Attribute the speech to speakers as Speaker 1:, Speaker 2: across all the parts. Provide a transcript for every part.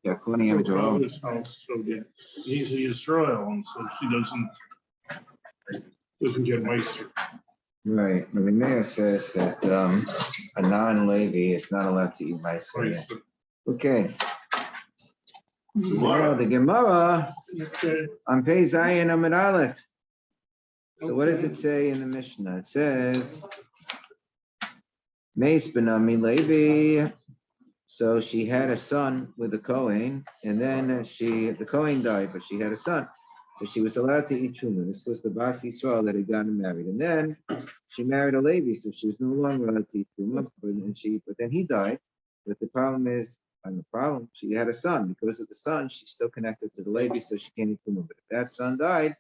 Speaker 1: according
Speaker 2: her
Speaker 1: to Joel.
Speaker 2: father's house, so yeah, he's a Israel, and so she doesn't get Meister.
Speaker 1: Right. Rabbi Meir says that a non-Levi is not allowed to eat Meiser. Okay. So the Gemara
Speaker 2: Okay.
Speaker 1: on Pei Zayin Amid Aleph. So what does it say in the Mishnah? It says, Meis Benami Levi. So she had a son with the Kohen, and then the Kohen died, but she had a son. So she was allowed to eat Truma. This was the Bas Yisrael that had gotten married. And then she married a Levi, so she was no longer allowed to eat Truma. But then he died. But the problem is, she had a son. Because of the son, she's still connected to the Levi, so she can't eat Truma. But if that son died,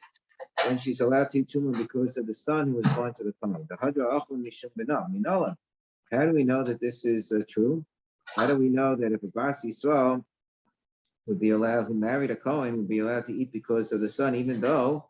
Speaker 1: then she's allowed to eat Truma because of the son who was born to the Kohen. The Hadra Achun Mishum Benam, Minola. How do we know that this is true? How do we know that if a Bas Yisrael would be allowed, who married a Kohen, would be allowed to eat because of the son, even though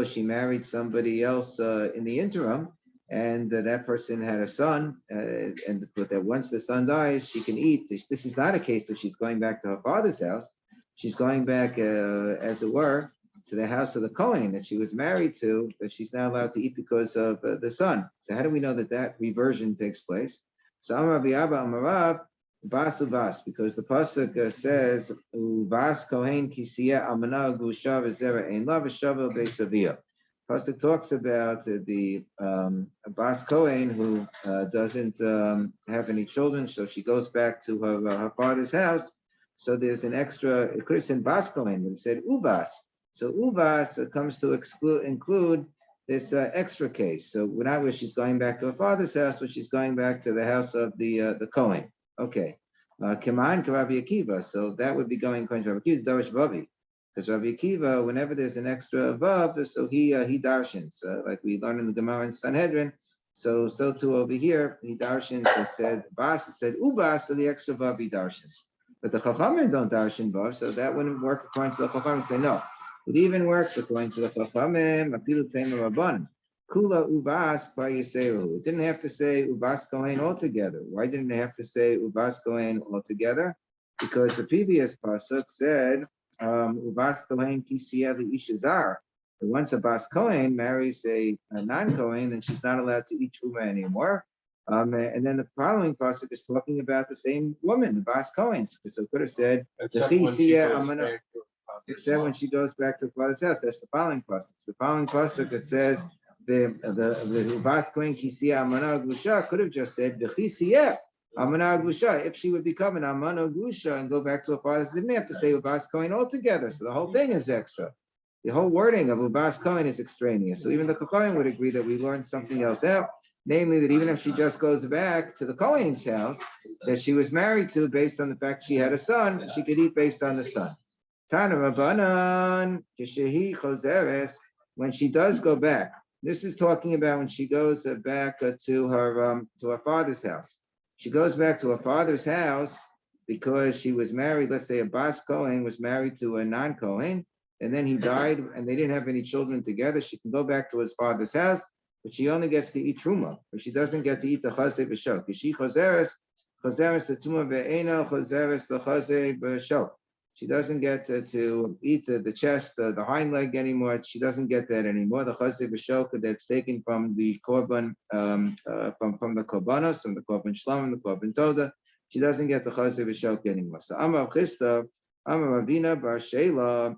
Speaker 1: she married somebody else in the interim, and that person had a son, but that once the son dies, she can eat. This is not a case of she's going back to her father's house. She's going back, as it were, to the house of the Kohen that she was married to, that she's now allowed to eat because of the son. So how do we know that reversion takes place? So Amar Rabbi Abba Amarav, Bas uvas, because the pasuk says uvas kohen kisiya amana gusha v'zera ein la v'shava beisavia. Pasuk talks about the Bas Kohen who doesn't have any children, so she goes back to her father's house. So there's an extra. It could have said Bas Kohen, but it said uvas. So uvas comes to include this extra case. So not where she's going back to her father's house, but she's going back to the house of the Kohen. Okay. Keman Rabbi Akiva. So that would be going according to Rabbi Akiva, Darish Vavi. Because Rabbi Akiva, whenever there's an extra vav, so he darshans, like we learned in the Gemara in Sanhedrin. So too over here, he darshans. It said Bas, it said Ubas, so the extra vav he darshans. But the Chachamim don't darshan vav, so that wouldn't work according to the Chachamim. Say no, it even works according to the Chachamim. Apilu Tema Rabban. Kula uvas par yiseru. It didn't have to say uvas kohen altogether. Why didn't it have to say uvas kohen altogether? Because the previous pasuk said uvas kohen kisiya ishazar. Once a bas kohen marries a non-kohen, then she's not allowed to eat truma anymore. And then the following pasuk is talking about the same woman, the bas kohens. So it could have said except when she goes back to her father's house. That's the following pasuk. The following pasuk that says the Bas Kohen Kisiya Amana Gusha could have just said the Chisiya Amana Gusha. If she would become an Amana Gusha and go back to her father's, they didn't have to say Ubas Kohen altogether. So the whole thing is extra. The whole wording of Ubas Kohen is extraneous. So even the Kohen would agree that we learned something else out, namely that even if she just goes back to the Kohen's house that she was married to, based on the fact she had a son, she could eat based on the son. Tana Rabbanan Kishehi Choseres, when she does go back. This is talking about when she goes back to her father's house. She goes back to her father's house because she was married. Let's say a Bas Kohen was married to a non-Kohen, and then he died, and they didn't have any children together. She can go back to his father's house, but she only gets to eat truma, but she doesn't get to eat the chazeh b'shok. She choseres the truma ve'ena choseres the chazeh b'shok. She doesn't get to eat the chest, the hind leg anymore. She doesn't get that anymore. The chazeh b'shok that's taken from the korban, from the korbanos, from the korban shlam, the korban toda. She doesn't get the chazeh b'shok anymore. So Amar Chisda, Amar Ravina bar Sheila,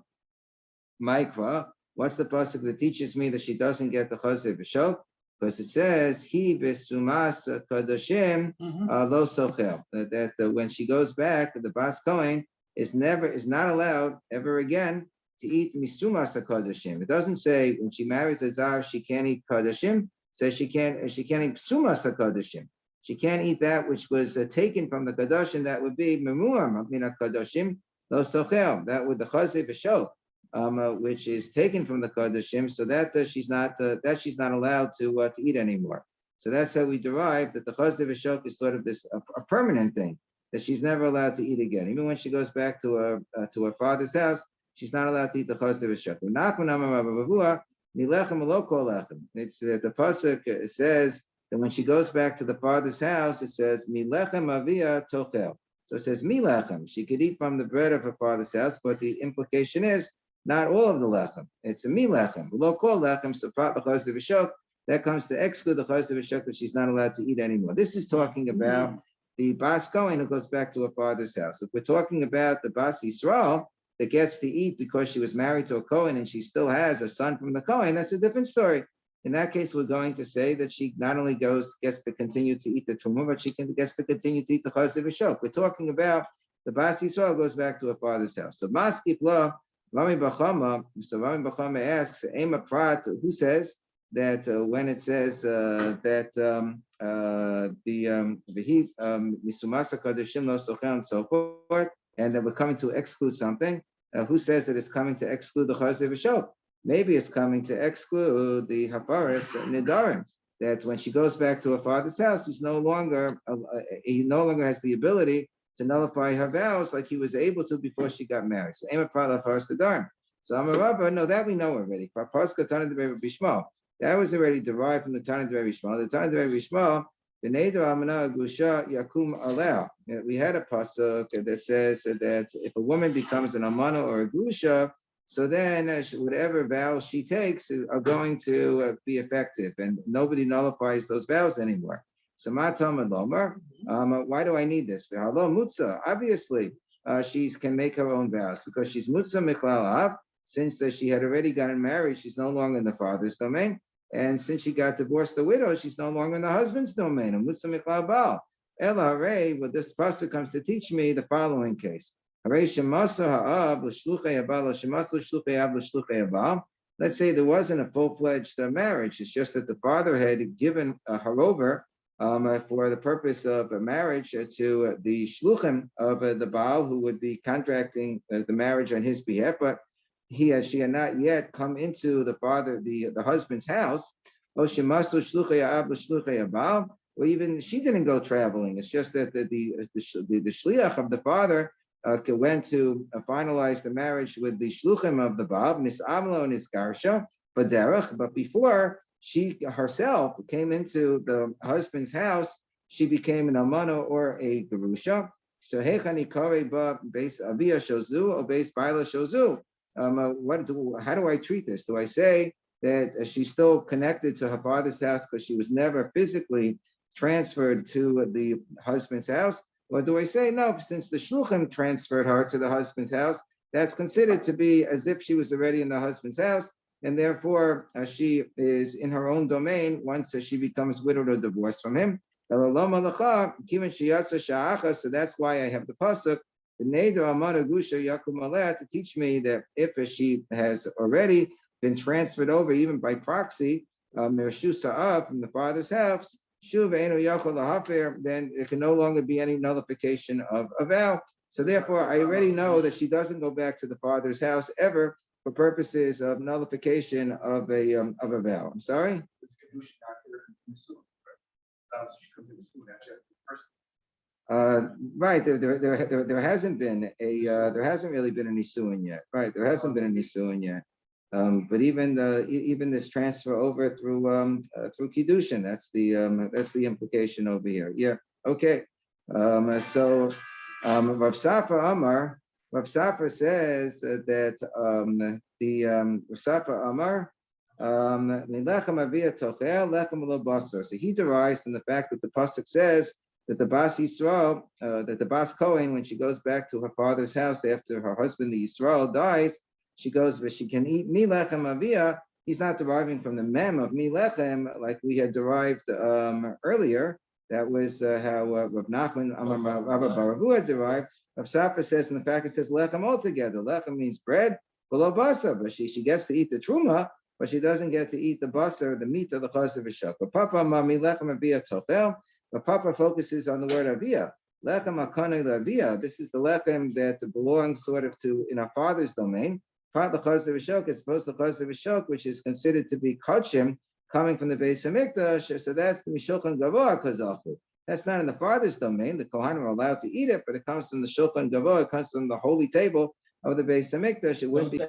Speaker 1: Maikva. What's the pasuk that teaches me that she doesn't get the chazeh b'shok? Because it says he besumas kadoshim lo sochel. That when she goes back, the Bas Kohen is not allowed ever again to eat misumas kadoshim. It doesn't say when she marries a zar she can't eat kadoshim. It says she can't eat misumas kadoshim. She can't eat that which was taken from the kadoshim. That would be memuam min kadoshim lo sochel. That would the chazeh b'shok. Which is taken from the kadoshim, so that she's not allowed to eat anymore. So that's how we derive that the chazeh v'shok is sort of this a permanent thing that she's never allowed to eat again. Even when she goes back to her father's house, she's not allowed to eat the chazeh v'shok. It's the pasuk says that when she goes back to the father's house, it says milechem avia tochel. So it says milechem. She could eat from the bread of her father's house, but the implication is not all of the lechem. It's a milechem. Below called lechem, so prat l'chaz of shok. That comes to exclude the chaz of shok that she's not allowed to eat anymore. This is talking about the bas Kohen who goes back to her father's house. If we're talking about the bas Yisrael that gets to eat because she was married to a Kohen and she still has a son from the Kohen, that's a different story. In that case, we're going to say that she not only gets to continue to eat the truma, but she gets to continue to eat the chaz of shok. We're talking about the bas Yisrael goes back to her father's house. So maskip la Rami Bachama. So Rami Bachama asks, Ema Prat, who says that when it says that the Vihi Misumasa Kadeshim Lo Sochel and so forth, and that we're coming to exclude something, who says that it's coming to exclude the chaz of shok? Maybe it's coming to exclude the Hafaris Nidarim, that when she goes back to her father's house, he no longer has the ability to nullify her vows like he was able to before she got married. So Ema Prat Hafaris Nidarim. So I'm a rabbi, no, that we know already. That was already derived from the Tana D'Rei Shmuel. The Tana D'Rei Shmuel, the Neder Almana Gusha Yakum Aleh. We had a pasuk that says that if a woman becomes an almana or a gusha, so then whatever vows she takes are going to be effective, and nobody nullifies those vows anymore. So Matam and Lomer, why do I need this? Hello, Mutza. Obviously, she can make her own vows because she's Mutza Miklalav. Since she had already gotten married, she's no longer in the father's domain. And since she got divorced, the widow, she's no longer in the husband's domain. Mutza Miklal Ella Hare, what this pasuk comes to teach me the following case. Let's say there wasn't a full-fledged marriage. It's just that the father had given her over for the purpose of a marriage to the shluchim of the Baal, who would be contracting the marriage on his behalf, but she had not yet come into the husband's house. Or even she didn't go traveling. It's just that the shliach of the father went to finalize the marriage with the shluchim of the Baal, Nisamlo and Niskarsha, Baderach. But before she herself came into the husband's house, she became an almana or a gerusha. So hechani kare ba beis avia shozu or beis baila shozu. How do I treat this? Do I say that she's still connected to her father's house because she was never physically transferred to the husband's house? Or do I say, no, since the shluchim transferred her to the husband's house, that's considered to be as if she was already in the husband's house, and therefore she is in her own domain once she becomes widowed or divorced from him. So that's why I have the pasuk, the Neder Amana Gusha Yakum Aleh, to teach me that if she has already been transferred over, even by proxy, Mershusa from the father's house, then there can no longer be any nullification of a vow. So therefore, I already know that she doesn't go back to the father's house ever for purposes of nullification of a vow. I'm sorry? Right. There hasn't been there hasn't really been any suing yet. Right. There hasn't been any suing yet. But even this transfer over through kiddushin, that's the implication over here. Yeah. Okay. So Rav Safra says that Rav Safra Amar. So he derives from the fact that the pasuk says that the Bas Yisrael, that the Bas Kohen, when she goes back to her father's house after her husband, the Yisrael, dies, she goes, but she can eat milechem avia. He's not deriving from the mem of milechem like we had derived earlier. That was how Rav Nachman Rabbi Baravu had derived. Rav Safra says, in the fact it says lechem altogether. Lechem means bread, below basa, but she gets to eat the truma, but she doesn't get to eat the basar, the meat of the chas of shak. But Papa mami lechem avia tochel. But Papa focuses on the word avia. Lechem akane avia. This is the lechem that belongs sort of to in our father's domain. Part the chas of shak as opposed to the chas of shak, which is considered to be kachim coming from the Beis Hamikdash. So that's the mishulchan gavoah kazachu. That's not in the father's domain. The Kohanim are allowed to eat it, but it comes from the shulchan gavoah. It comes from the holy table of the Beis Hamikdash. It wouldn't be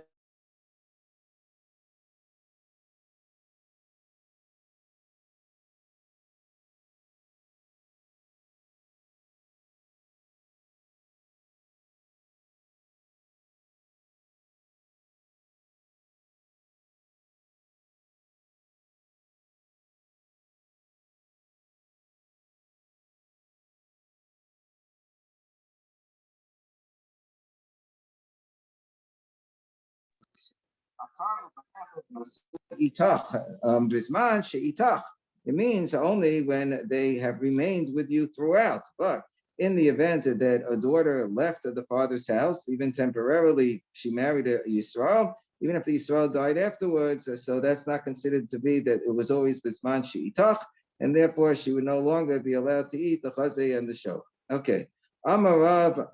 Speaker 1: It means only when they have remained with you throughout. But in the event that a daughter left the father's house, even temporarily, she married a Yisrael, even if the Yisrael died afterwards, so that's not considered to be that it was always Bisman She'itach, and therefore she would no longer be allowed to eat the chazay and the shok. Okay. Amarav,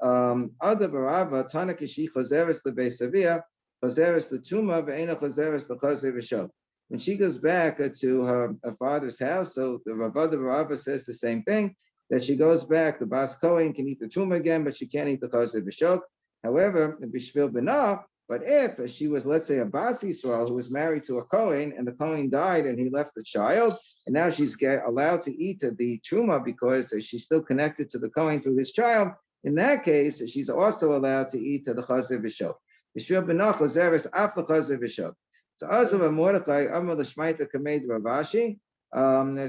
Speaker 1: Adabarava, Tanakishi, Choseres the Beisavia, Choseres the Tuma, Ve'ena Choseres the Chazay V'shok. When she goes back to her father's house, so the Ravada says the same thing, that she goes back, the Bas Kohen can eat the Tuma again, but she can't eat the Chazay V'shok. However, Bishvil Benah, but if she was, let's say, a Bas Yisrael who was married to a Kohen, and the Kohen died and he left a child, and now she's allowed to eat the Truma because she's still connected to the Kohen through his child, in that case, she's also allowed to eat the Chazay V'shok. Bishvil Benah Choseres Af the Chazay V'shok. So Azava Mordechai Amar L'Shmaita Kamed Ravashi.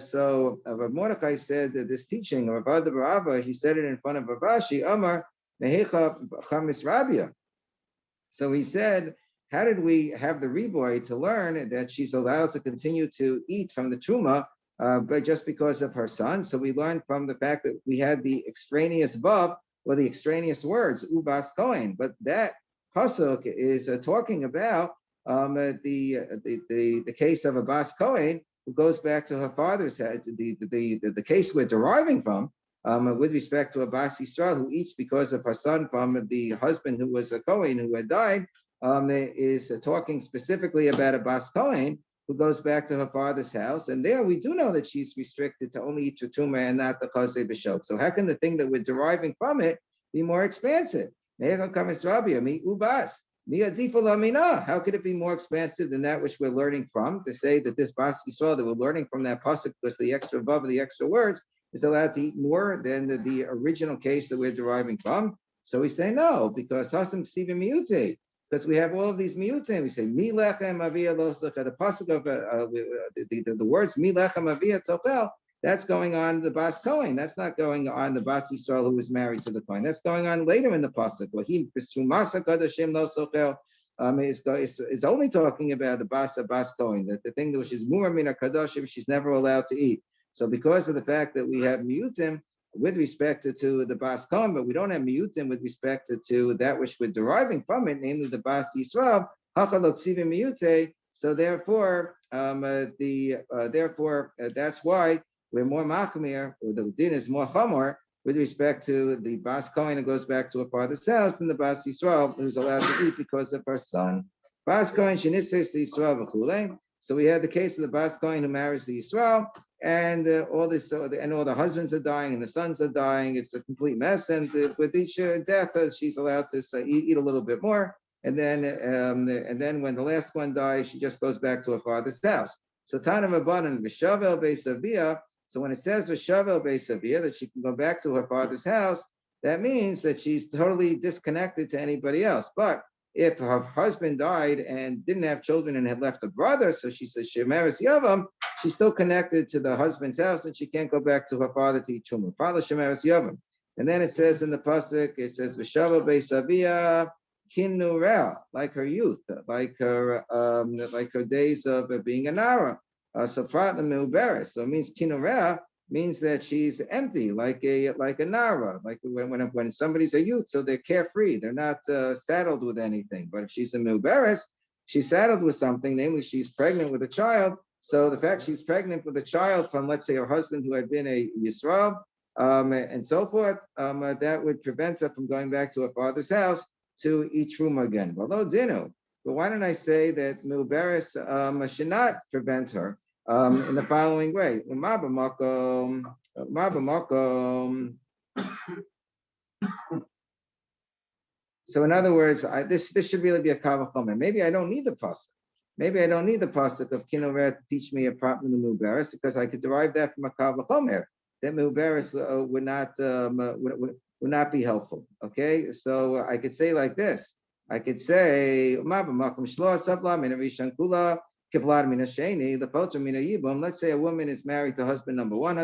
Speaker 1: So Rav Mordechai said that this teaching of Rav Barava, he said it in front of Ravashi, Amar Mehecha Chamis Rabia. So he said, how did we have the reboy to learn that she's allowed to continue to eat from the truma, but just because of her son? So we learned from the fact that we had the extraneous vav, or the extraneous words, ubas kohen, but that pasuk is talking about the case of a Bas Kohen who goes back to her father's house. The case we're deriving from with respect to a Bas Yisrael who eats because of her son from the husband who was a Kohen who had died, is talking specifically about a Bas Kohen who goes back to her father's house. And there we do know that she's restricted to only eat Tutuma and not the Chazay B'shok. So how can the thing that we're deriving from it be more expansive? How could it be more expansive than that which we're learning from? To say that this Bas Yisrael that we're learning from that pasuk, because the extra vav, the extra words, is allowed to eat more than the original case that we're deriving from. So we say no, because Hasam Ksivim Miyute, because we have all of these Miyute. We say Mi Lechem Avia Lo Slecha. The pasuk of the words Mi Lechem Avia Tochel. That's going on the Bas Kohen. That's not going on the Bas Yisrael who was married to the Kohen. That's going on later in the pasuk. Is only talking about the Bas Kohen, that the thing which is Mumar Mina Kadoshim, she's never allowed to eat. So because of the fact that we have Miyutim with respect to the Bas Kohen, but we don't have Miyutim with respect to that which we're deriving from it, namely the Bas Yisrael, Hakaloksivim Miyute. So therefore, that's why we're more machmir, or the din is more chamor with respect to the Bas Kohen who goes back to her father's house than the Bas Yisrael who's allowed to eat because of her son. Bas Kohen shenises the Yisrael v'chulei. So we have the case of the Bas Kohen who marries the Yisrael, and all the husbands are dying and the sons are dying. It's a complete mess, and with each death, she's allowed to eat a little bit more, and then when the last one dies, she just goes back to her father's house. So Tana Rabbanan v'shavel beisavia. So when it says v'shavel beisavia, that she can go back to her father's house, that means that she's totally disconnected to anybody else. But if her husband died and didn't have children and had left a brother, so she says shemeres yavam, she's still connected to the husband's house and she can't go back to her father to eat truma. Father shemeres yavam. And then it says in the pasuk, it says v'shavel beisavia kinurel, like her youth, like her days of being a nara. So pratna meuberes. So it means kinurel means that she's empty, like a nara, like when somebody's a youth, so they're carefree, they're not saddled with anything. But if she's a meuberes, she's saddled with something, namely she's pregnant with a child. So the fact she's pregnant with a child from, let's say, her husband who had been a Yisrael, and so forth, that would prevent her from going back to her father's house to eat truma again. Although dinu, but why don't I say that meuberes should not prevent her? In the following way. So in other words, this should really be a kavachomer. Maybe I don't need the pasuk. Maybe I don't need the pasuk of Kineret to teach me a problem in the meuberes, because I could derive that from a kavachomer. That meuberes would not be helpful. Okay, so I could say like this. I could say let's say a woman is married to husband number one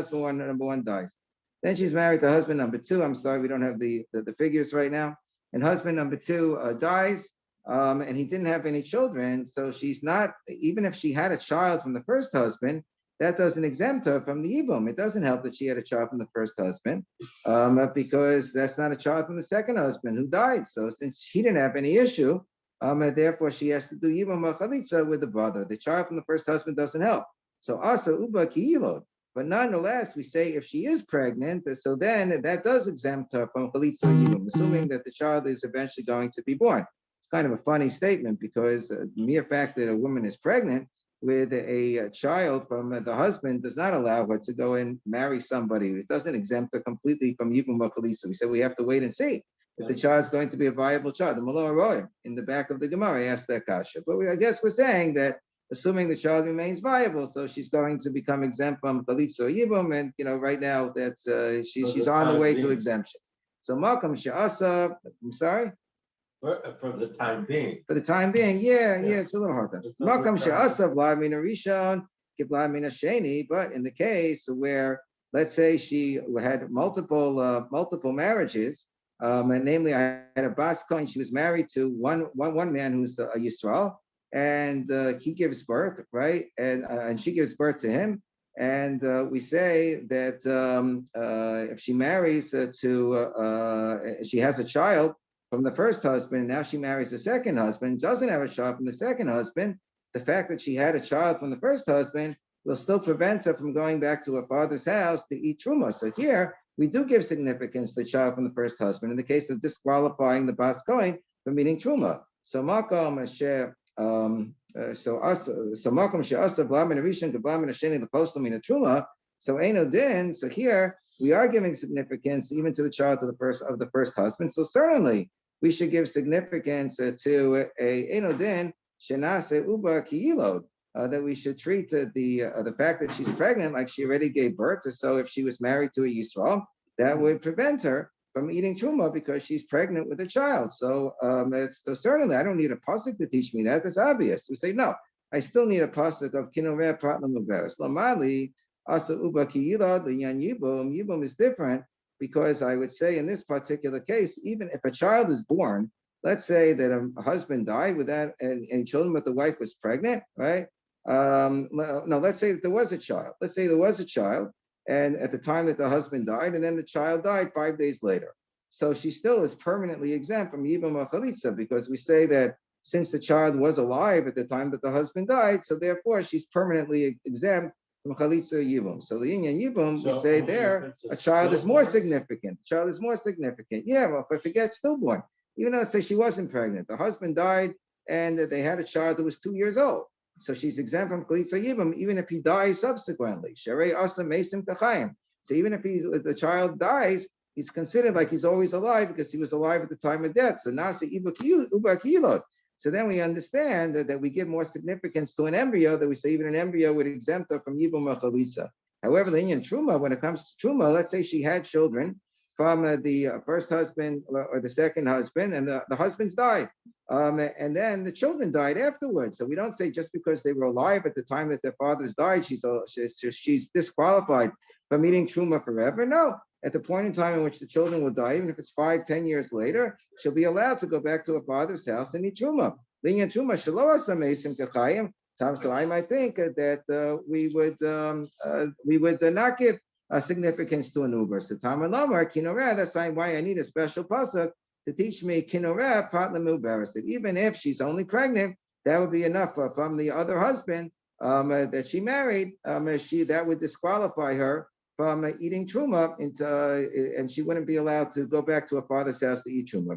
Speaker 1: dies. Then she's married to husband number two. I'm sorry, we don't have the figures right now. And husband number two dies. and he didn't have any children. So she's not, even if she had a child from the first husband, that doesn't exempt her from the Ibum. It doesn't help that she had a child from the first husband, because that's not a child from the second husband who died. So since she didn't have any issue, and therefore she has to do Ibum Chalitza with the brother. The child from the first husband doesn't help. So also Uba Kiilod. But nonetheless, we say if she is pregnant, so then that does exempt her from Chalitza Yibum, assuming that the child is eventually going to be born. It's kind of a funny statement because the mere fact that a woman is pregnant with a child from the husband does not allow her to go and marry somebody. It doesn't exempt her completely from Yibum Chalitza. We said we have to wait and see if the child is going to be a viable child. The Malor Roy in the back of the Gemara asked that kasha. But I guess we're saying that assuming the child remains viable, so she's going to become exempt from Chalitza or Yibum, and right now that's she's on the way to exemption. So Malcolm Sha'asa, I'm sorry?
Speaker 3: For the time being.
Speaker 1: For the time being, yeah, it's a little hard. Malcolm Sha'asa, Vlad Mina Rishon, Vlad Mina Sheni, but in the case where, let's say she had multiple marriages, and namely, I had a Bas Kohen, she was married to one man who's a Yisrael, and he gives birth, right? And she gives birth to him. And we say that if she marries she has a child from the first husband, now she marries the second husband, doesn't have a child from the second husband, the fact that she had a child from the first husband will still prevent her from going back to her father's house to eat truma. So here, we do give significance to the child from the first husband in the case of disqualifying the Bas Kohen from eating truma. So Makom Asher, so Makom She'asa Blamin Rishon Geblamin Asheni Leposlam in a truma. So Eino Din. So here we are giving significance even to the child of the first husband. So certainly we should give significance to a Eino Din Shenase Uba Kiilod. That we should treat the fact that she's pregnant like she already gave birth. So if she was married to a Yisrael, that would prevent her from eating truma because she's pregnant with a child. So certainly I don't need a pasuk to teach me that. That's obvious. We say no. I still need a pasuk of kinoreh pratlam uveres. Lamali asa uba kiyilad liyan yibum. Yibum is different because I would say in this particular case, even if a child is born, let's say that a husband died without any children, but the wife was pregnant, right? No, let's say that there was a child. Let's say there was a child, and at the time that the husband died, and then the child died 5 days later. So she still is permanently exempt from Yibum or Chalitza because we say that since the child was alive at the time that the husband died, so therefore she's permanently exempt from Chalitza or Yibum. So the Inyan Yibum, we say there, a child is more significant. A child is more significant. Yeah, well, if I forget stillborn, even though, say she wasn't pregnant, the husband died and they had a child that was 2 years old. So she's exempt from Chalitza Yibum, even if he dies subsequently. Sharei Asa Mesim Kachayim. So even if the child dies, he's considered like he's always alive because he was alive at the time of death. So Nasi Uba Kilot. So then we understand that we give more significance to an embryo, that we say even an embryo would exempt her from Yibum or Chalitza. However, the Inyan Truma, when it comes to Truma, let's say she had children from the first husband or the second husband, and the husbands died. And then the children died afterwards. So we don't say just because they were alive at the time that their fathers died, she's disqualified from eating truma forever. No, at the point in time in which the children will die, even if it's 5-10 years later, she'll be allowed to go back to her father's house and eat truma. So I might think that we would not give significance to an uber. So Tamar Lamar, Kinoreh, that's why I need a special pasuk to teach me Kinoreh, Patlam Uberes, that even if she's only pregnant, that would be enough from the other husband that she married, that would disqualify her from eating truma, and she wouldn't be allowed to go back to her father's house to eat truma.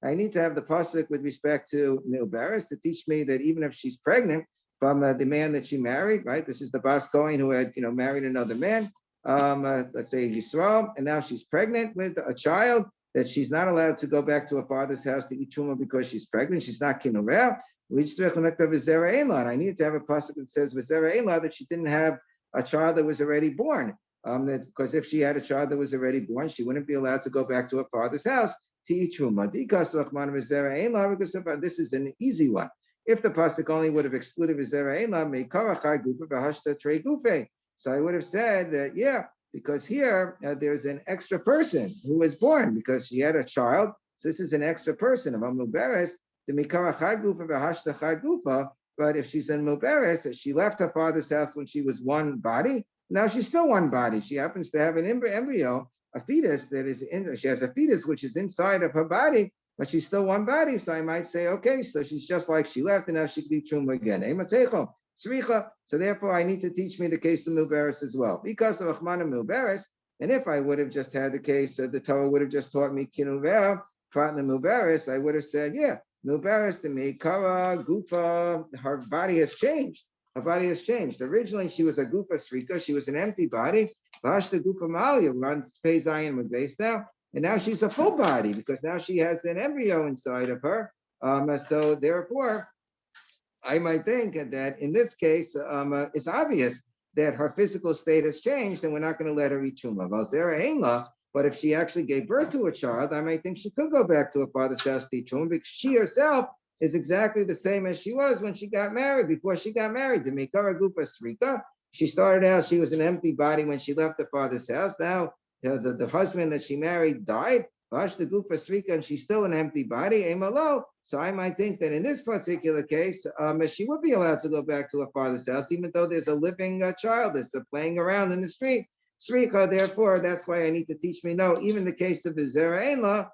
Speaker 1: I need to have the pasuk with respect to Milberes to teach me that even if she's pregnant from the man that she married, right? This is the Bas Kohen who had, married another man, let's say Yisrael, and now she's pregnant with a child, that she's not allowed to go back to her father's house to eat truma because she's pregnant. She's not kinoreh. I need to have a pasuk that says that she didn't have a child that was already born. Because if she had a child that was already born, she wouldn't be allowed to go back to her father's house to eat truma. This is an easy one. If the pasuk only would have excluded v'zera eila mekarachai gufa v'hashta trei gufe, so I would have said that because here there's an extra person who was born because she had a child. So this is an extra person of Muberes, the Mikara Chad Gufa, Vahashta Chad Gufa. But if she's in Muberes, she left her father's house when she was one body. Now she's still one body. She happens to have an embryo, a fetus that is in. She has a fetus which is inside of her body, but she's still one body. So I might say, okay, so she's just like she left, and now she can be truma again. So therefore, I need to teach me the case of Muberes as well, because of Achmana Muberes. And if I would have just had the case, the Torah would have just taught me Kinuver, Pratna Muberes, I would have said, yeah, Muberes, the Meikara, Gufa, her body has changed. Her body has changed. Originally, she was a Gufa Srika, she was an empty body. Vashta Gufa Malia runs Pei Zion with base now. And now she's a full body because now she has an embryo inside of her. So therefore, I might think that in this case, it's obvious that her physical state has changed and we're not going to let her eat truma. But if she actually gave birth to a child, I might think she could go back to her father's house to eat truma because she herself is exactly the same as she was when she got married, before she got married to Mikara Gupa Srika. She started out, she was an empty body when she left her father's house. Now, the husband that she married died. The Gufa Srika, and she's still an empty body, Emalo. So I might think that in this particular case, she would be allowed to go back to her father's house, even though there's a living child that's playing around in the street. Srika, therefore, that's why I need to teach me. No, even the case of Zera Einla,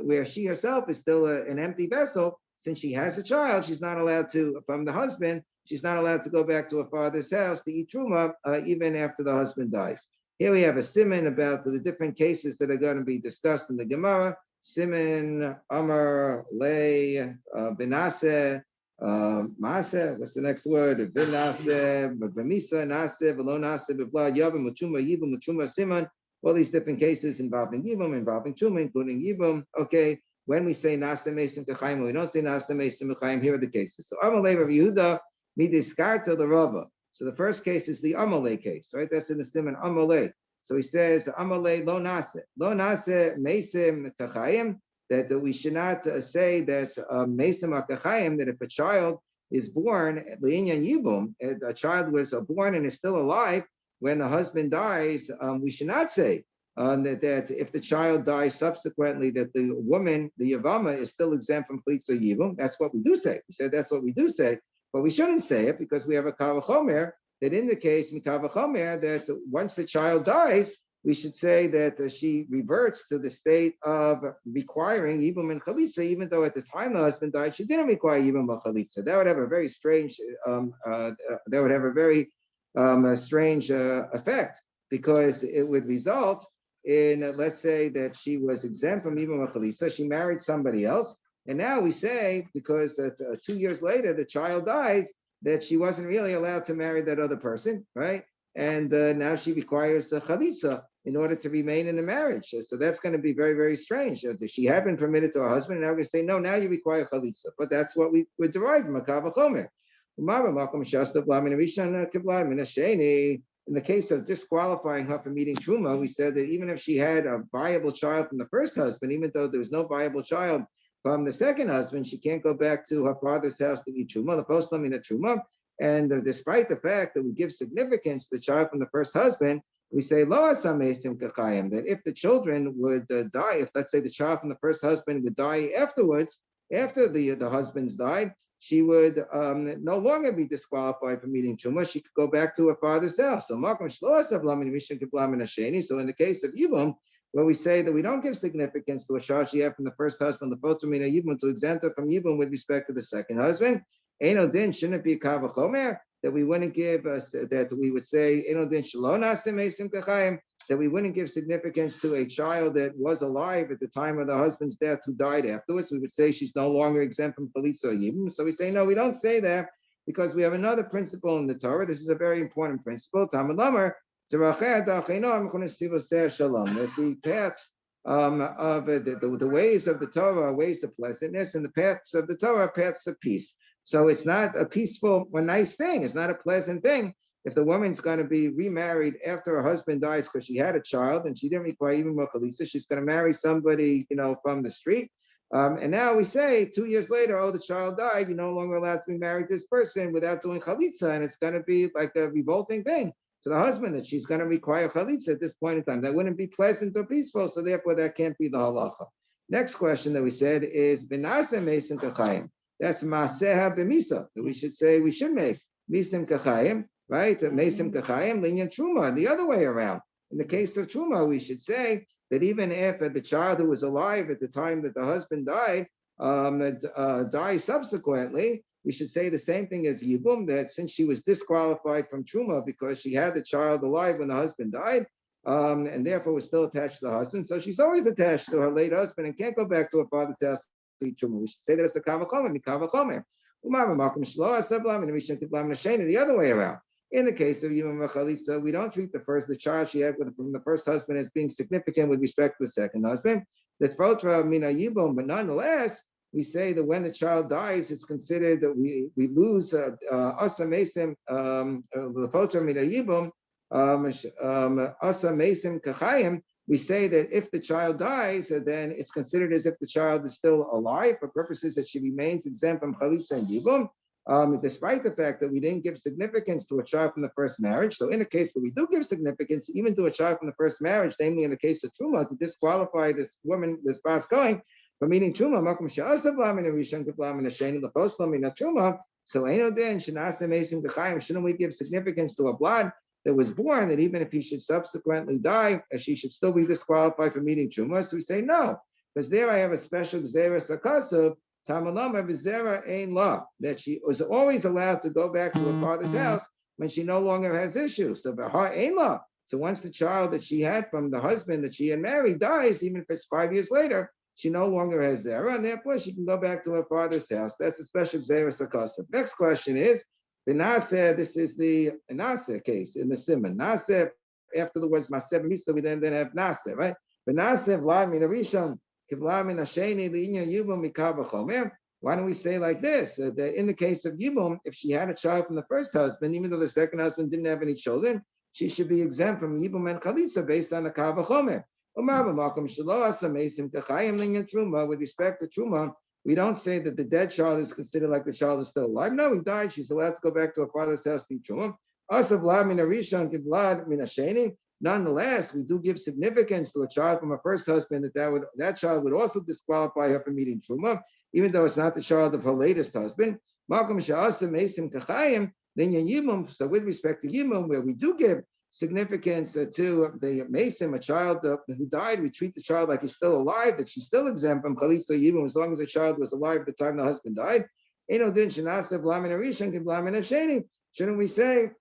Speaker 1: where she herself is still an empty vessel, since she has a child, she's not allowed to, from the husband, she's not allowed to go back to her father's house to eat truma, even after the husband dies. Here we have a siman about the different cases that are going to be discussed in the Gemara. Siman, Amar, Lei, Benase, Mase, what's the next word? Benase, Bemisa, Nase, Velo Nase, Bevla, Yavim, Muchuma, Yibum, Muchuma, Siman. All these different cases involving Yibum, involving Chuma, including Yibum. Okay, when we say Nase Mesim Kachayim, we don't say Nase Mesim Kachayim, here are the cases. So Amalei Rav Yehuda, Midiskarta the Rava. So the first case is the Amalei case, right? That's in the Siman Amalei. So he says Amalei lo nase mesim kachayim, that we should not say that mesim kachayim, that if a child is born le'inyan yibum, a child was born and is still alive when the husband dies, we should not say that if the child dies subsequently, that the woman, the yavama, is still exempt from plitza yibum. That's what we do say. We said that's what we do say. But we shouldn't say it because we have a kavachomer that indicates mikavachomer that once the child dies, we should say that she reverts to the state of requiring yibum and chalitza, even though at the time the husband died, she didn't require yibum and chalitza. That would have a very strange, strange effect, because it would result in, let's say that she was exempt from yibum and chalitza, she married somebody else. And now we say, because 2 years later, the child dies, that she wasn't really allowed to marry that other person, right? And now she requires a chalitza in order to remain in the marriage. So that's going to be very, very strange. She had been permitted to her husband, and now we're going to say, no, now you require chalitza. But that's what we would derive from Makava Chomer. In the case of disqualifying her from eating truma, we said that even if she had a viable child from the first husband, even though there was no viable child from the second husband, she can't go back to her father's house to eat truma, the post-lamina truma. And despite the fact that we give significance to the child from the first husband, we say lo asamesim kachayim, that if the children would die, if let's say the child from the first husband would die afterwards, after the husbands died, she would no longer be disqualified from eating truma. She could go back to her father's house. So makom shlo asav lamin mishin kiblamin hasheni. So in the case of Yibum, where we say that we don't give significance to a child she had from the first husband, the potamina yibum, to exempt her from yibum with respect to the second husband. Eno din, shouldn't it be kavachomer that we wouldn't give that we would say eno din shalom nasim mesim kachayim, that we wouldn't give significance to a child that was alive at the time of the husband's death who died afterwards. We would say she's no longer exempt from chalitza yibum. So we say no, we don't say that because we have another principle in the Torah. This is a very important principle. Talmud Lamer. That the paths of the ways of the Torah are ways of pleasantness, and the paths of the Torah are paths of peace. So it's not a peaceful or nice thing. It's not a pleasant thing if the woman's going to be remarried after her husband dies because she had a child and she didn't require even mochalisa. She's going to marry somebody, from the street. And now we say 2 years later, oh, the child died. You're no longer allowed to be married to this person without doing chalitza, and it's going to be like a revolting thing to the husband that she's going to require chalitza at this point in time. That wouldn't be pleasant or peaceful, so therefore that can't be the halacha. Next question that we said is Benasa Mason Kachayim. That's Maseha B'Misa. That we should say we should make Misim Kachayim, right? Mason Kachayim, Linyan Truma, the other way around. In the case of Truma, we should say that even if the child who was alive at the time that the husband died, dies subsequently, we should say the same thing as Yibum, that since she was disqualified from Truma because she had the child alive when the husband died, and therefore was still attached to the husband, so she's always attached to her late husband and can't go back to her father's house to eat Truma. We should say that it's a Kavachomer, Mikavachomer. The other way around. In the case of Yibum Chalisa, we don't treat the child she had from the first husband as being significant with respect to the second husband. That's Potra Mina Yibum, but nonetheless, we say that when the child dies, it's considered that we lose Asa Mesim, the Potra Mina Yibum, Asa Mesim Kachayim. We say that if the child dies, then it's considered as if the child is still alive for purposes that she remains exempt from Chalisa and Yibum. Despite the fact that we didn't give significance to a child from the first marriage. So in a case where we do give significance, even to a child from the first marriage, namely in the case of Truma, to disqualify this woman, this Bas going, from eating Truma, so shouldn't we give significance to a blood that was born, that even if he should subsequently die, she should still be disqualified from eating Truma? So we say no, because there I have a special Gzeres Akasav, that she was always allowed to go back to her father's house when she no longer has issues. So so once the child that she had from the husband that she had married dies, even if it's 5 years later, she no longer has zera, and therefore she can go back to her father's house. That's a special Gzeres Akasav. Next question is, Benaseh, this is the Naseh case in the Simon. Naseh, after the words Maseh Misa, we then have Naseh, right? Benaseh, Vlad Min Rishon, why don't we say like this, that in the case of Yibum, if she had a child from the first husband, even though the second husband didn't have any children, she should be exempt from Yibum and Chalitza based on the Kavachomer. With respect to Truma, we don't say that the dead child is considered like the child is still alive. No, he died. She's allowed to go back to her father's house to eat Truma. Nonetheless, we do give significance to a child from a first husband that child would also disqualify her from eating Truma, even though it's not the child of her latest husband. So with respect to Yibum, where we do give significance to the Mason, a child who died, we treat the child like he's still alive, that she's still exempt from Chalisa Yibum as long as the child was alive at the time the husband died. Shouldn't we say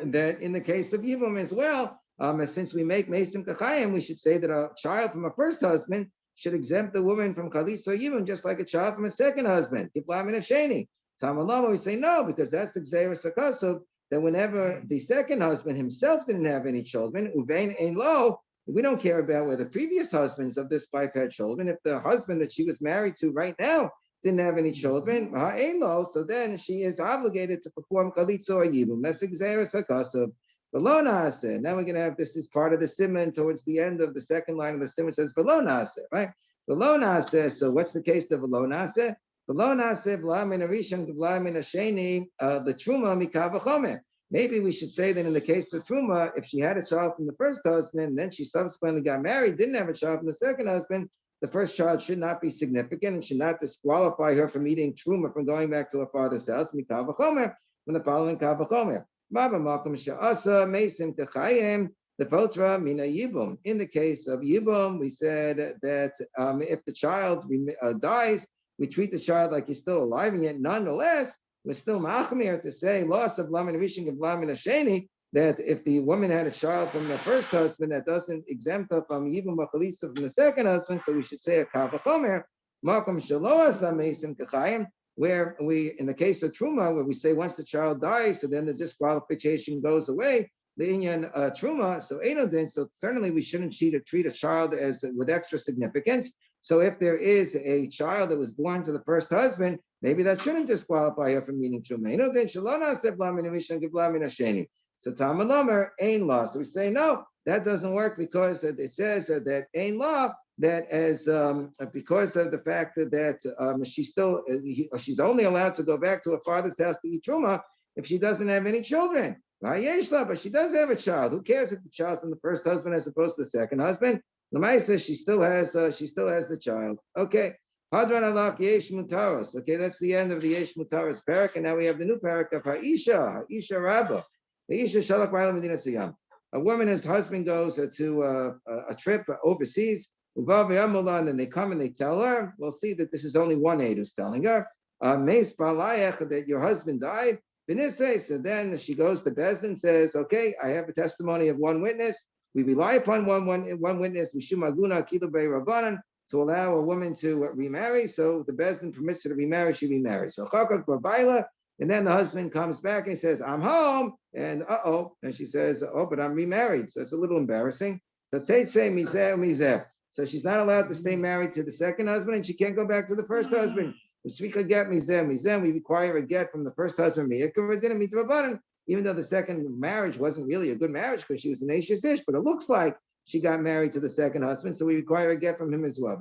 Speaker 1: that in the case of Yibum as well, since we make Mesim Kachayim, we should say that a child from a first husband should exempt the woman from Chalisa Yibum just like a child from a second husband. Tamalama, we say no, because that's the Gzeres Akasav, that whenever the second husband himself didn't have any children, Uvein Ein Lo, we don't care about whether previous husbands of this wife had children. If the husband that she was married to right now didn't have any children, so then she is obligated to perform Chalitza or Yibum. That's Gzeres Akasav. Below Naaseh. Now we're going to have this is part of the Siman towards the end of the second line of the Siman says below Naaseh, right? Below Naaseh. So what's the case of below Naaseh? Below Naaseh, Vlamin Arishon, Vlamin Asheni, the Truma Mikavachomer. Maybe we should say that in the case of Truma, if she had a child from the first husband, and then she subsequently got married, didn't have a child from the second husband, the first child should not be significant and should not disqualify her from eating Truma from going back to her father's house, Mikavachomer, from the following Kavachomer. The potra mina yibum. In the case of yibum, we said that if the child dies, we treat the child like he's still alive, and yet nonetheless, we're still machmir to say loss of lamin rishon and lamin asheni, that if the woman had a child from the first husband, that doesn't exempt her from yibum machalisa from the second husband, so we should say a kavachomer makom shaloas amesim kachayim. Where we, in the case of Truma, where we say once the child dies, so then the disqualification goes away, the Inyan Truma, so Einodin, so certainly we shouldn't treat a child as with extra significance. So if there is a child that was born to the first husband, maybe that shouldn't disqualify her from eating Truma. Einodin, Shalona Seblamin Mishan Giblamin Asheni. So Tamalomer, Ain law. So we say, no, that doesn't work because it says that Ain law, that as because of the fact that she's only allowed to go back to her father's house to eat Truma if she doesn't have any children. But she does have a child. Who cares if the child's from the first husband as opposed to the second husband? Lamaisa, she still has the child. Okay. Hadran alach yesh mutaros. Okay, that's the end of the yesh mutaros parak, and now we have the new parak of Ha'isha Rabbah. Ha'isha shalach ra'ala medina siyam. A woman, his husband goes to a trip overseas, and then they come and they tell her. We'll see that this is only one aide who's telling her. Meis balayach, that your husband died. So then she goes to Bezdin and says, okay, I have a testimony of one witness. We rely upon one witness, to allow a woman to remarry. So the Bezdin permits her to remarry, she remarries. And then the husband comes back and says, I'm home. And and she says, oh, but I'm remarried. So it's a little embarrassing. So so she's not allowed to stay married to the second husband, and she can't go back to the first husband. We require a get from the first husband, even though the second marriage wasn't really a good marriage because she was an Ashish Ish, but it looks like she got married to the second husband, so we require a get from him as well.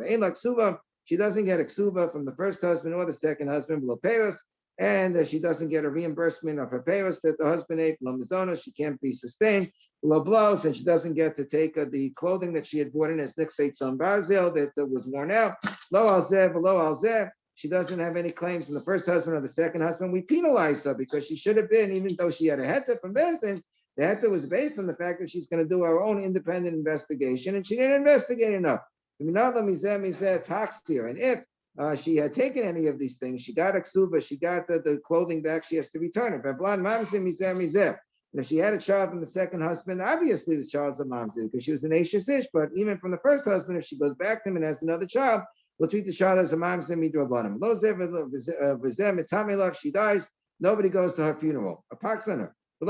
Speaker 1: She doesn't get a ksuba from the first husband or the second husband, and she doesn't get a reimbursement of her payos that the husband ate. She can't be sustained. And she doesn't get to take the clothing that she had bought in as nixate son barzil that was worn out. Lo alzeh. She doesn't have any claims from the first husband or the second husband. We penalize her because she should have been, even though she had a heta from Bezdin, the heta was based on the fact that she's going to do her own independent investigation, and she didn't investigate enough. And if she had taken any of these things, she got a ksuba, she got the clothing back, she has to return it. And if she had a child from the second husband, obviously the child's a mamzer because she was an Ashish Ish, but even from the first husband, if she goes back to him and has another child, we'll treat the child as a mamzer midrabanim. If she dies, nobody goes to her funeral. A pox on her. And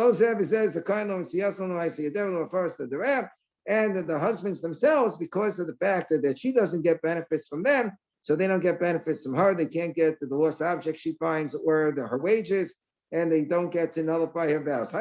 Speaker 1: the husbands themselves, because of the fact that she doesn't get benefits from them, so they don't get benefits from her. They can't get the lost object she finds or her wages, and they don't get to nullify her vows.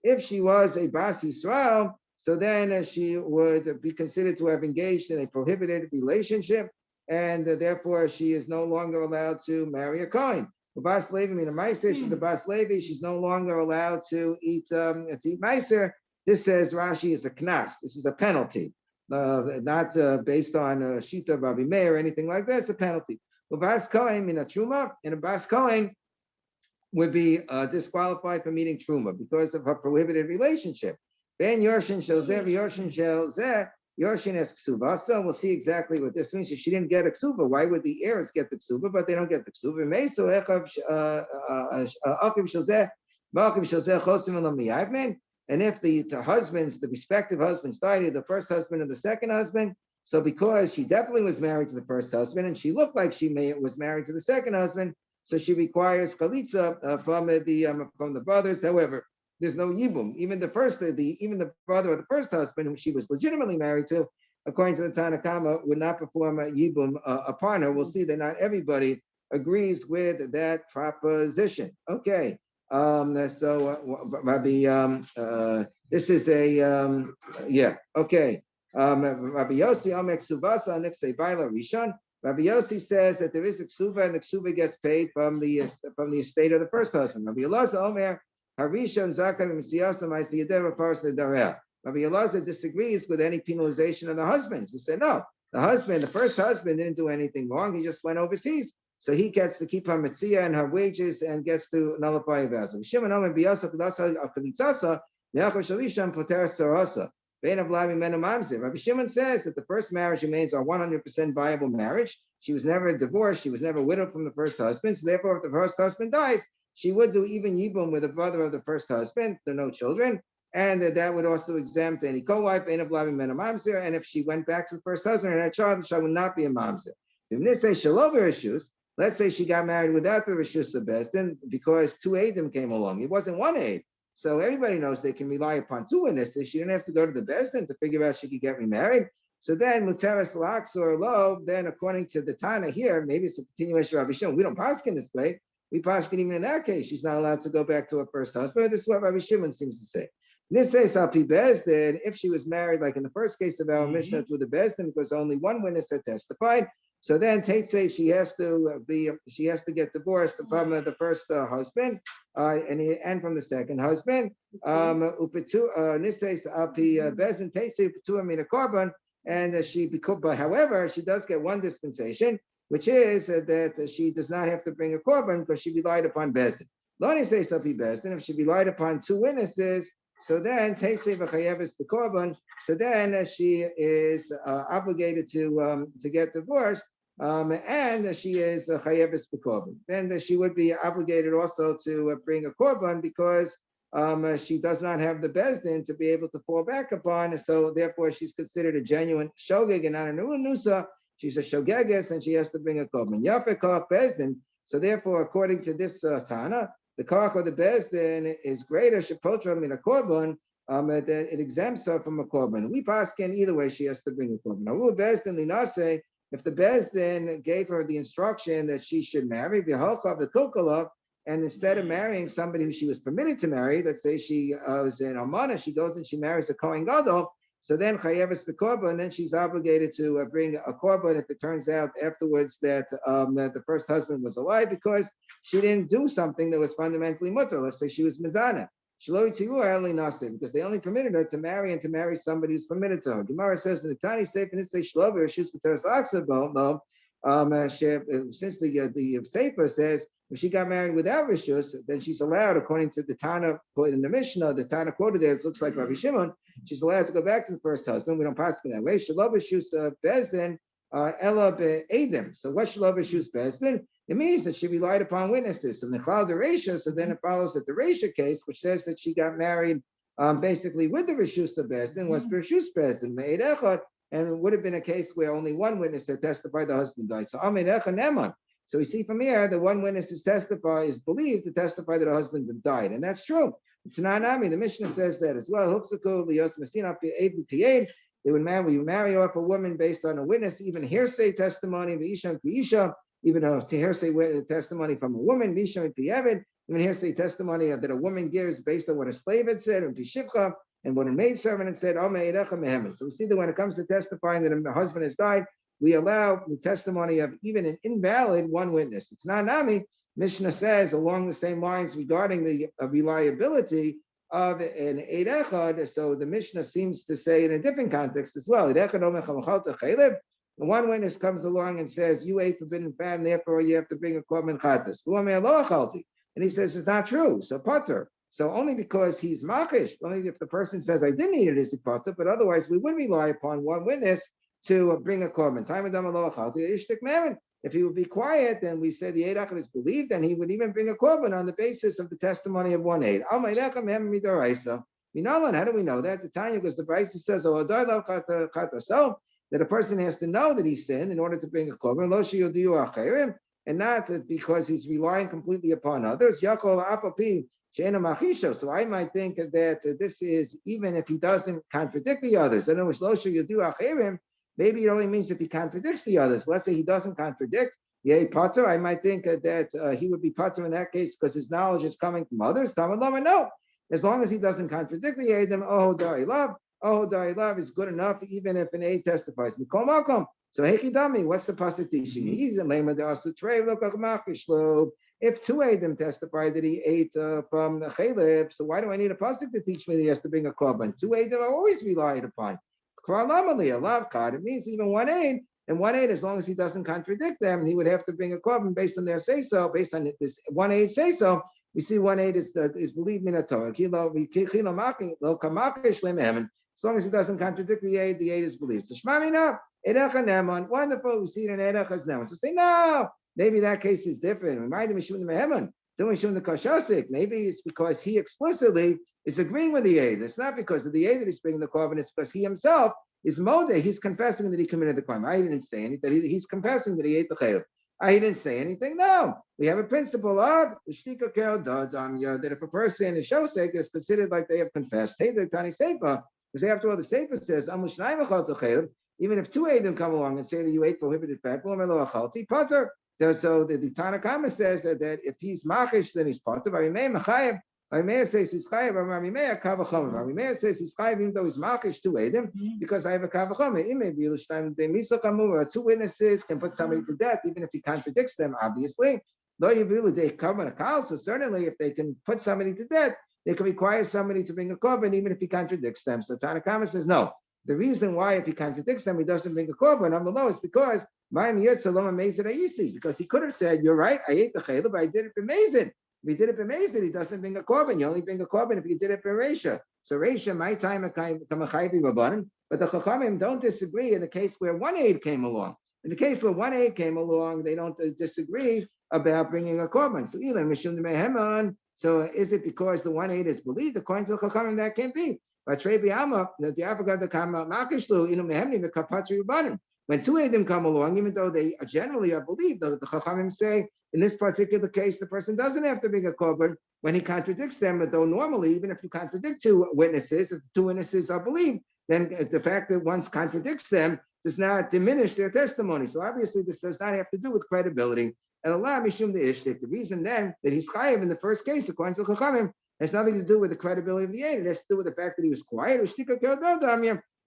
Speaker 1: If she was a Bas Yisrael, so then she would be considered to have engaged in a prohibited relationship, and therefore she is no longer allowed to marry a Kohen. Bas Levi, she's a Bas Levi, she's no longer allowed to eat Meiser. This says Rashi is a knas. This is a penalty, not based on Shita Rabbi Meir or anything like that. It's a penalty. Bas Kohen in a Truma, and a Bas Kohen would be disqualified from eating Truma because of her prohibited relationship. Ben Yorshin Shelzeh, Yorshin Shelzeh, Yorshin es ksuba. So we'll see exactly what this means. If she didn't get a ksuba, why would the heirs get the ksuba, but they don't get the ksuba? And if the husbands, the respective husbands died, either the first husband or the second husband, so because she definitely was married to the first husband and she looked like she was married to the second husband, so she requires chalitza from the brothers. However, there's no yibum. Even the brother of the first husband, whom she was legitimately married to, according to the Tanakama, would not perform a yibum upon her. We'll see that not everybody agrees with that proposition. Okay. Rabbi, this is a okay. Rabbi Yossi Omek Suvasa Nixay Baila Rishon. Rabbi Yossi says that there is a ksuba and the ksuba gets paid from the estate of the first husband. Rabbi Elazar Omer Harishon Zakam Misiasam Isiyadeva Paras Dareh. Rabbi Elazar disagrees with any penalization of the husbands. He said no, the first husband didn't do anything wrong. He just went overseas. So he gets to keep her mitzvah and her wages and gets to nullify her vows. Rabbi Shimon says that the first marriage remains a 100% viable marriage. She was never divorced. She was never widowed from the first husband. So therefore, if the first husband dies, she would do even yibum with the brother of the first husband. There are no children. And that would also exempt any co-wife. And if she went back to the first husband and had a child, the child would not be a mamzer. Let's say she got married without the Rishus of Bezdin because two aidim came along. It wasn't one aid. So everybody knows they can rely upon two witnesses. She didn't have to go to the Bezdin to figure out she could get remarried. So then Muteris Laks or Lo, then according to the Tana here, maybe it's a continuation of Rabbi Shimon. We don't paskin this way. We paskin even in that case, she's not allowed to go back to her first husband. This is what Rabbi Shimon seems to say. This says Alpi Bezdin, if she was married, like in the first case of our Mishnah, to the Bezdin, because only one witness had testified, So then Tate says she has to get divorced from the first husband, and from the second husband. Upitu nises api bezdin Tate say upitu amina korban, and but however she does get one dispensation, which is that she does not have to bring a korban because she relied upon bezdin. Loni says api bezdin if she relied upon two witnesses. So then, so then she is obligated to get divorced, and she is chayeves b'korban. Then she would be obligated also to bring a korban because she does not have the bezdin to be able to fall back upon. So therefore, she's considered a genuine shogeg and not a nusa. She's a shogeges, and she has to bring a korban. Yafekach bezdin. So therefore, according to this Tana, the koach or the bezdin is greater shepotra min a korban, that it exempts her from a korban. We paskin either way she has to bring a korban. Now, bezdin linase, if the bezdin gave her the instruction that she should marry v'holcha v'kulkala, and instead of marrying somebody who she was permitted to marry, let's say she was in Amana, she goes and she marries a Kohen Gadol, so then chayeves b'korban, and then she's obligated to bring a korban if it turns out afterwards that the first husband was alive because she didn't do something that was fundamentally mutter. Let's say she was mizana. Because they only permitted her to marry and to marry somebody who's permitted to her. Gemara says, "When the tiny safe and it says shlover, she's since the sefer says if she got married without rishus, then she's allowed, according to the Tana quoted in the Mishnah, the Tana quoted there, it looks like Rabbi Shimon, she's allowed to go back to the first husband. We don't pass it that way. Shlover shus bezdin ella be'edim. So what shlover shus bezdin? It means that she relied upon witnesses. So Nechal the Resha, so then it follows that the Resha case, which says that she got married basically with the Rishus Bezdin, was Rishus Bezdin, Me'ed Echad, and it would have been a case where only one witness had testified the husband died. So Amed Echad Neman. So we see from here that one witness is believed to testify that her husband died, and that's true. It's not Nami. The Mishnah says that as well. They would marry off a woman based on a witness, even hearsay testimony, even a hearsay testimony from a woman, even hearsay testimony that a woman gives based on what a slave had said, and what a maidservant had said. So we see that when it comes to testifying that a husband has died, we allow the testimony of even an invalid one witness. It's not Nami. Mishnah says along the same lines regarding the reliability of an Eid Echad. So the Mishnah seems to say in a different context as well. One witness comes along and says, you ate forbidden fat, and therefore you have to bring a korban chatas. And he says, it's not true. So potter. So only because he's makish, only if the person says, I didn't eat it, is the potter, but otherwise we would rely upon one witness to bring a korban. If he would be quiet, then we say the Eid Echad is believed, and he would even bring a korban on the basis of the testimony of one Eid. How do we know that? The Tanya, because the Brisa says, that a person has to know that he sinned in order to bring a korban, and not because he's relying completely upon others. So I might think that this is even if he doesn't contradict the others. In other words, maybe it only means if he contradicts the others. Let's say he doesn't contradict. Potter, I might think that he would be Potter in that case because his knowledge is coming from others. No. As long as he doesn't contradict the Eidim, love is good enough, even if an aid testifies. So Hechidami, what's the pasuk teaching? He's a lema de asutrei lokach. If two Eidim testify that he ate from the chaleb, so why do I need a pasuk to teach me that he has to bring a korban? Two Eidim are always relied upon. It means even one aid, and one aid, as long as he doesn't contradict them, he would have to bring a korban based on their say so. Based on this one aid say so, we see one aid is believed in a Torah. As long as he doesn't contradict the aid is believed. So Shmamina, Erecha Neman, wonderful. We see it in Erecha's Neman. So say no. Maybe that case is different. Remind him Mishum the Meheman. Don't Mishum the Kashasik. Maybe it's because he explicitly is agreeing with the aid. It's not because of the aid that he's bringing the korban. It's because he himself is modeh. He's confessing that he committed the crime. I didn't say anything. He's confessing that he ate the chayil. I didn't say anything. No, we have a principle of that if a person is shosek, is considered like they have confessed. Hey, the tani sefer. Because after all, the Sefer says, even if two Eidim come along and say that you ate prohibited fat, so the Tanakh Kama says that if he's machish, then he's potter. Rabbi Meir says he's chayiv. Rabbi Meir kavachomer. Rabbi Meir says he's chayiv even though he's malkish to edim because I have a kavachomer. Two witnesses can put somebody to death even if he contradicts them. Obviously, so certainly if they can put somebody to death, they can require somebody to bring a korban even if he contradicts them. So Tanna Kama says no. The reason why if he contradicts them, he doesn't bring a korban, is because because he could have said, "You're right, I ate the chayla, but I did it for Mazin." If he did it for Mazin, he doesn't bring a korban. You only bring a korban if you did it for Reisha. So Reisha, my time, but the Chachamim don't disagree in the case where one aid came along. In the case where one aid came along, they don't disagree about bringing a korban. So Elam Mishum Meheman. So is it because the one aid is believed? According to the Chachamim, that can't be. But Trebi Amma, the Africa the Kama Makishlu, Mehemni the Kapatri Ubanim. When two of them come along, even though they generally are believed, the Chachamim say in this particular case, the person doesn't have to bring a korban when he contradicts them. But though normally, even if you contradict two witnesses, if the two witnesses are believed, then the fact that one contradicts them does not diminish their testimony. So obviously, this does not have to do with credibility. And Allah Mishum the Ishtik. The reason then that he's chayiv in the first case, according to the Chachamim, has nothing to do with the credibility of the aid. It has to do with the fact that he was quiet.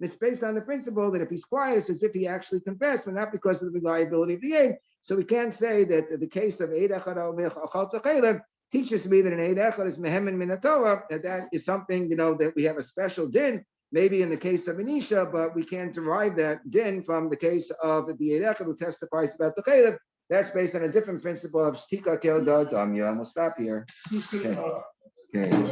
Speaker 1: It's based on the principle that if he's quiet, it's as if he actually confessed, but not because of the reliability of the aid. So we can't say that the case of Eid Echad teaches me that an Eid Echad is Mehemen Min HaTorah, that is something, that we have a special din, maybe in the case of Anisha, but we can't derive that din from the case of the Eid Echad who testifies about the Chaylev. That's based on a different principle of Shtika Kel Da Damya. And we'll stop here. Okay.